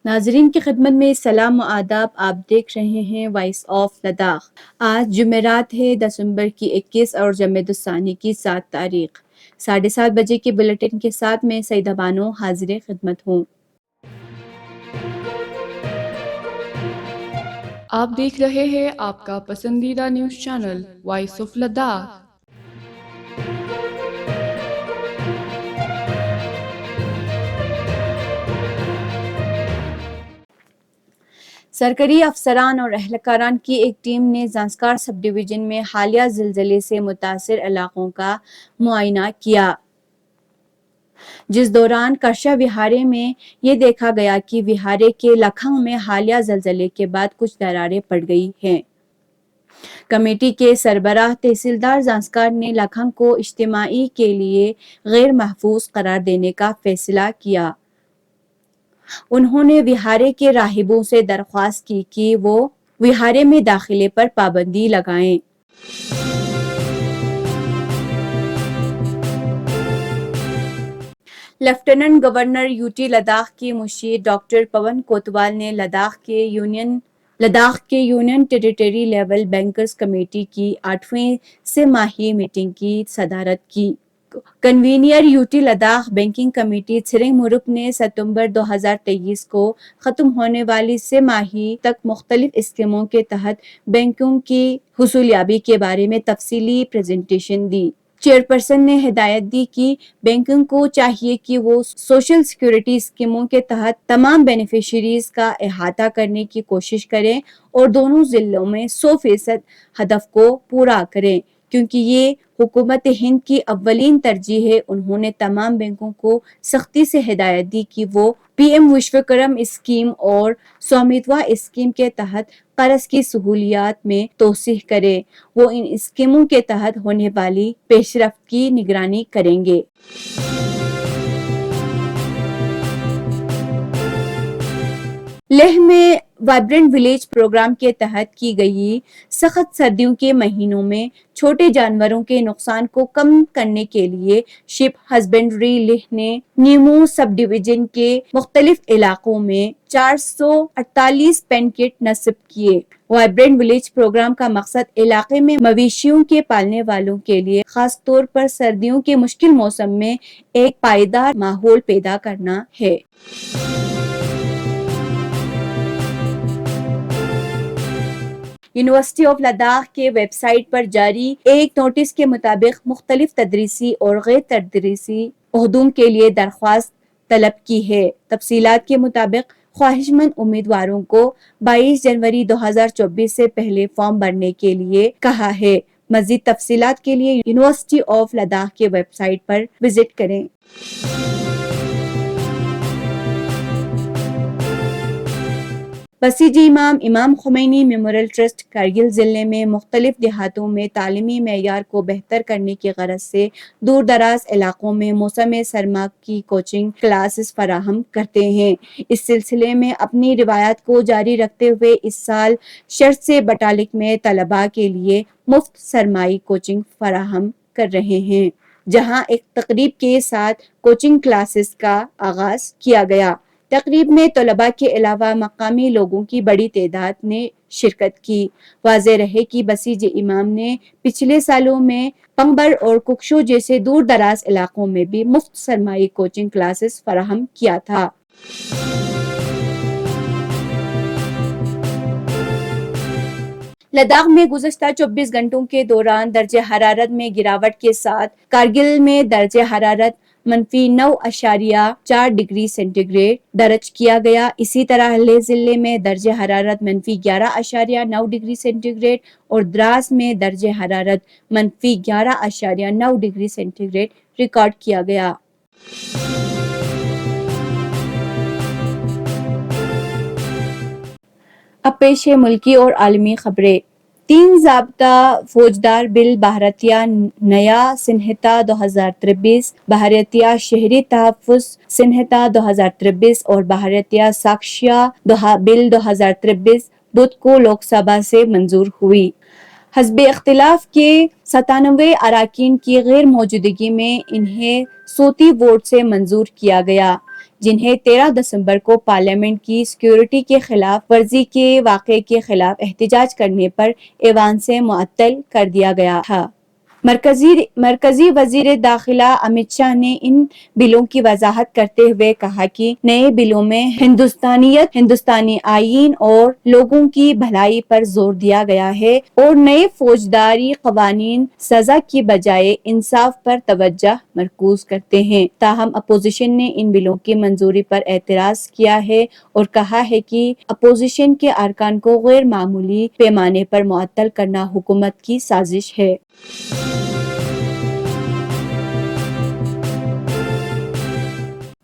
ناظرین کی خدمت میں سلام و آداب. آپ دیکھ رہے ہیں وائس آف لداخ. آج جمعرات ہے دسمبر کی 21 اور جمادی الثانی کی 7 تاریخ. 7:30 بجے کے بلیٹن کے ساتھ میں سعیدہ بانو حاضر خدمت ہوں. آپ دیکھ رہے ہیں آپ کا پسندیدہ news channel voice of Ladakh. سرکاری افسران اور اہلکاران کی ایک ٹیم نے زانسکار سب ڈویژن میں حالیہ زلزلے سے متاثر علاقوں کا معائنہ کیا، جس دوران کرشا وہارے میں یہ دیکھا گیا کہ وہارے کے لکھنؤ میں حالیہ زلزلے کے بعد کچھ دراریں پڑ گئی ہیں. کمیٹی کے سربراہ تحصیلدار زانسکار نے لکھنؤ کو اجتماعی کے لیے غیر محفوظ قرار دینے کا فیصلہ کیا. انہوں نے وہارے کے راہبوں سے درخواست کی کہ وہ وہارے میں داخلے پر پابندی لگائیں. لیفٹیننٹ گورنر یوٹی لداخ کے مشیر ڈاکٹر پون کوتوال نے لداخ کے union territory level bankers committee کی 8ویں سہ ماہی میٹنگ کی صدارت کی. Convenor UT Ladakh banking committee Tsering Morup نے ستمبر 2023 کو ختم ہونے والی سہ ماہی تک مختلف اسکیموں کے تحت بینکوں کی حصولیابی کے بارے میں تفصیلی پریزنٹیشن دی. چیئرپرسن نے ہدایت دی کہ بینکوں کو چاہیے کہ وہ سوشل سیکورٹی اسکیموں کے تحت تمام بینیفیشریز کا احاطہ کرنے کی کوشش کریں اور دونوں ضلعوں میں 100% ہدف کو پورا کریں، کیونکہ یہ حکومت ہند کی اولین ترجیح ہے. انہوں نے تمام بینکوں کو سختی سے ہدایت دی کہ وہ پی ایم وشوکرم اسکیم اور سوامیتوا اسکیم کے تحت قرض کی سہولیات میں توسیع کریں. وہ ان اسکیموں کے تحت ہونے والی پیش رفت کی نگرانی کریں گے. لیہ میں وائبرنٹ ولیج پروگرام کے تحت کی گئی سخت سردیوں کے مہینوں میں چھوٹے جانوروں کے نقصان کو کم کرنے کے لیے شپ ہسبینڈری لیہ نے نیمو سب ڈویژن کے مختلف علاقوں میں 448 پین کٹ نصب کیے. وائبرنٹ ولیج پروگرام کا مقصد علاقے میں مویشیوں کے پالنے والوں کے لیے خاص طور پر سردیوں کے مشکل موسم میں ایک پائیدار ماحول پیدا کرنا ہے. یونیورسٹی آف لداخ کے ویب سائٹ پر جاری ایک نوٹس کے مطابق مختلف تدریسی اور غیر تدریسی عہدوں کے لیے درخواست طلب کی ہے. تفصیلات کے مطابق خواہش مند امیدواروں کو 22 جنوری 2024 سے پہلے فارم بھرنے کے لیے کہا ہے. مزید تفصیلات کے لیے یونیورسٹی آف لداخ کے ویب سائٹ پر وزٹ کریں. بسیجی امام خمینی میموریل ٹرسٹ کارگل ضلع میں مختلف دیہاتوں میں تعلیمی معیار کو بہتر کرنے کی غرض سے دور دراز علاقوں میں موسم سرما کی کوچنگ کلاسز فراہم کرتے ہیں. اس سلسلے میں اپنی روایات کو جاری رکھتے ہوئے اس سال شرط سے بٹالک میں طلباء کے لیے مفت سرمائی کوچنگ فراہم کر رہے ہیں، جہاں ایک تقریب کے ساتھ کوچنگ کلاسز کا آغاز کیا گیا. تقریب میں طلباء کے علاوہ مقامی لوگوں کی بڑی تعداد نے شرکت کی. واضح رہے کہ بسیج امام نے پچھلے سالوں میں پنگبر اور ککشو جیسے دور دراز علاقوں میں بھی مفت سرمائی کوچنگ کلاسز فراہم کیا تھا. لداخ میں گزشتہ 24 گھنٹوں کے دوران درجہ حرارت میں گراوٹ کے ساتھ کارگل میں درجہ حرارت -9.4 ڈگری سینٹی گریڈ درج کیا گیا. اسی طرح لیہ ضلع میں درجہ حرارت -11.9 ڈگری سینٹی گریڈ اور دراس میں درجہ حرارت -11.9 ڈگری سینٹی گریڈ ریکارڈ کیا گیا. اب پیش ہے ملکی اور عالمی خبریں. 3 ضابطہ فوجدار بل بھارتیہ نیا سنہتا 2023، بھارتیہ شہری تحفظ سنہتا 2023 اور بھارتیہ ساکشیہ بل 2023 بدھ کو لوک سبھا سے منظور ہوئی. حزب اختلاف کے 97 اراکین کی غیر موجودگی میں انہیں صوتی ووٹ سے منظور کیا گیا. جنہیں 13 دسمبر کو پارلیمنٹ کی سیکیورٹی کے خلاف ورزی کے واقعے کے خلاف احتجاج کرنے پر ایوان سے معطل کر دیا گیا تھا۔ مرکزی وزیر داخلہ امت شاہ نے ان بلوں کی وضاحت کرتے ہوئے کہا کہ نئے بلوں میں ہندوستانیت، ہندوستانی آئین اور لوگوں کی بھلائی پر زور دیا گیا ہے اور نئے فوجداری قوانین سزا کی بجائے انصاف پر توجہ مرکوز کرتے ہیں۔ تاہم اپوزیشن نے ان بلوں کی منظوری پر اعتراض کیا ہے اور کہا ہے کہ اپوزیشن کے ارکان کو غیر معمولی پیمانے پر معطل کرنا حکومت کی سازش ہے۔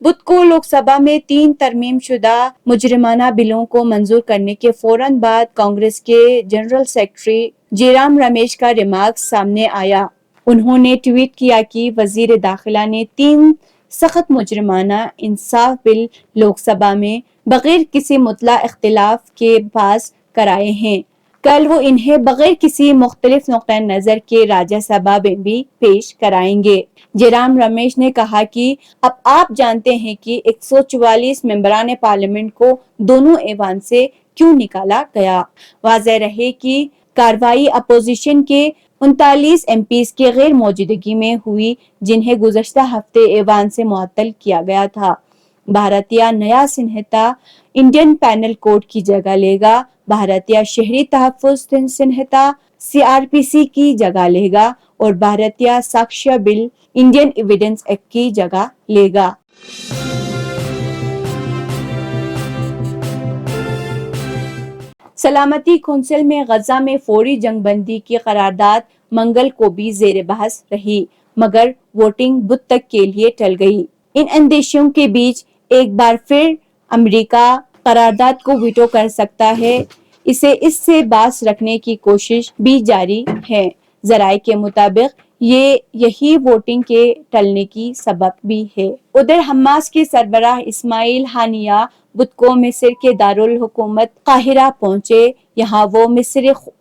بدھ کو لوک سبھا میں 3 ترمیم شدہ مجرمانہ بلوں کو منظور کرنے کے فوراً بعد کانگریس کے جنرل سیکرٹری جے رام رمیش کا ریمارک سامنے آیا۔ انہوں نے ٹویٹ کیا کہ وزیر داخلہ نے 3 سخت مجرمانہ انصاف بل لوک سبھا میں بغیر کسی مطلع اختلاف کے پاس کرائے ہیں۔ کل وہ انہیں بغیر کسی مختلف نقطہ نظر کے راجیہ سبھا میں بھی پیش کرائیں گے۔ جے رام رمیش نے کہا کہ اب آپ جانتے ہیں کہ 144 ممبران پارلیمنٹ کو دونوں ایوان سے کیوں نکالا گیا۔ واضح رہے کہ کارروائی اپوزیشن کے 39 ایم پیز کی غیر موجودگی میں ہوئی جنہیں گزشتہ ہفتے ایوان سے معطل کیا گیا تھا۔ بھارتیہ نیا سنہتا انڈین پینل کوڈ کی جگہ لے گا۔ بھارتیہ شہری تحفظ سنہتا CRPC کی جگہ لے گا اور بھارتیہ ساکشیہ بل انڈین ایویڈنس ایکٹ کی جگہ لے گا۔ سلامتی کونسل میں غزہ میں فوری جنگ بندی کی قرارداد منگل کو بھی زیر بحث رہی مگر ووٹنگ بدھ تک کے لیے ٹل گئی۔ ان اندیشوں کے بیچ ایک بار پھر امریکہ قرارداد کو ویٹو کر سکتا ہے۔ اسے اس سے باز رکھنے کی کوشش بھی جاری ہے۔ ذرائع کے مطابق یہی ووٹنگ کے ٹلنے کی سبب بھی ہے۔ ادھر حماس کے سربراہ اسماعیل ہانیہ بدھ کو مصر کے دارالحکومت قاہرہ پہنچے۔ یہاں وہ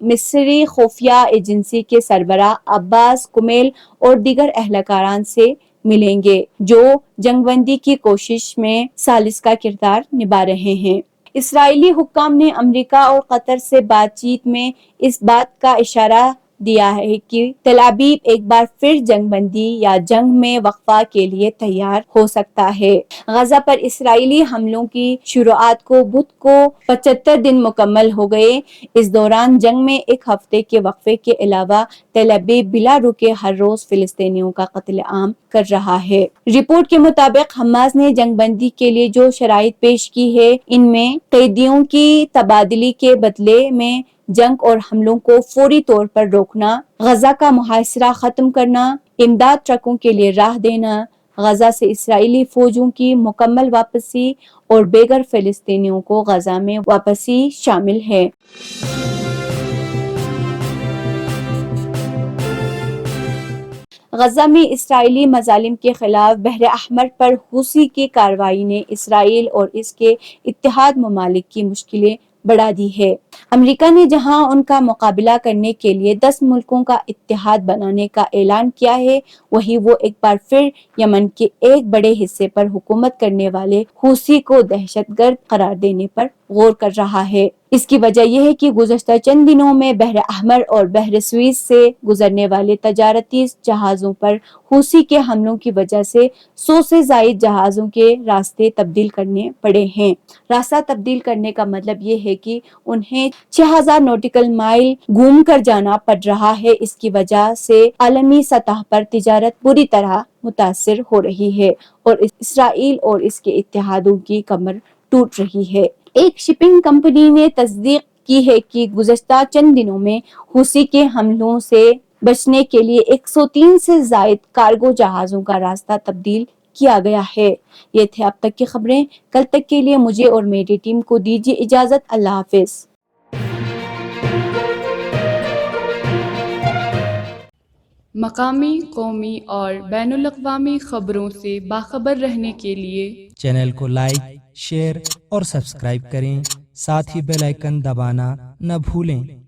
مصری خفیہ ایجنسی کے سربراہ عباس کمیل اور دیگر اہلکاران سے ملیں گے جو جنگ بندی کی کوشش میں ثالث کا کردار نبھا رہے ہیں۔ اسرائیلی حکام نے امریکہ اور قطر سے بات چیت میں اس بات کا اشارہ دیا ہے کہ تل ابیب ایک بار پھر جنگ بندی یا جنگ میں وقفہ کے لیے تیار ہو سکتا ہے۔ غزہ پر اسرائیلی حملوں کی شروعات کو بدھ کو 75 دن مکمل ہو گئے۔ اس دوران جنگ میں ایک ہفتے کے وقفے کے علاوہ تل ابیب بلا رکے ہر روز فلسطینیوں کا قتل عام کر رہا ہے۔ رپورٹ کے مطابق حماس نے جنگ بندی کے لیے جو شرائط پیش کی ہے ان میں قیدیوں کی تبادلے کے بدلے میں جنگ اور حملوں کو فوری طور پر روکنا، غزہ کا محاصرہ ختم کرنا، امداد ٹرکوں کے لیے راہ دینا، غزہ سے اسرائیلی فوجوں کی مکمل واپسی اور بے گھر فلسطینیوں کو غزہ میں واپسی شامل ہے۔ غزہ میں اسرائیلی مظالم کے خلاف بحر احمر پر حوثی کی کارروائی نے اسرائیل اور اس کے اتحاد ممالک کی مشکلیں بڑھا دی ہے۔ امریکہ نے جہاں ان کا مقابلہ کرنے کے لیے 10 ملکوں کا اتحاد بنانے کا اعلان کیا ہے، وہیں وہ ایک بار پھر یمن کے ایک بڑے حصے پر حکومت کرنے والے حوثی کو دہشت گرد قرار دینے پر غور کر رہا ہے۔ اس کی وجہ یہ ہے کہ گزشتہ چند دنوں میں بحر احمر اور بحر سویز سے گزرنے والے تجارتی جہازوں پر حوثی کے حملوں کی وجہ سے 100 سے زائد جہازوں کے راستے تبدیل کرنے پڑے ہیں۔ راستہ تبدیل کرنے کا مطلب یہ ہے کہ انہیں 6000 نوٹیکل مائل گھوم کر جانا پڑ رہا ہے۔ اس کی وجہ سے عالمی سطح پر تجارت بری طرح متاثر ہو رہی ہے اور اسرائیل اور اس کے اتحادوں کی کمر ٹوٹ رہی ہے۔ ایک شپنگ کمپنی نے تصدیق کی ہے کہ گزشتہ چند دنوں میں حوثی کے حملوں سے بچنے کے لیے 103 سے زائد کارگو جہازوں کا راستہ تبدیل کیا گیا ہے۔ یہ تھے اب تک کی خبریں۔ کل تک کے لیے مجھے اور میری ٹیم کو دیجیے اجازت۔ اللہ حافظ۔ مقامی، قومی اور بین الاقوامی خبروں سے باخبر رہنے کے لیے چینل کو لائک، شیئر اور سبسکرائب کریں، ساتھ ہی بیل آئیکن دبانا نہ بھولیں۔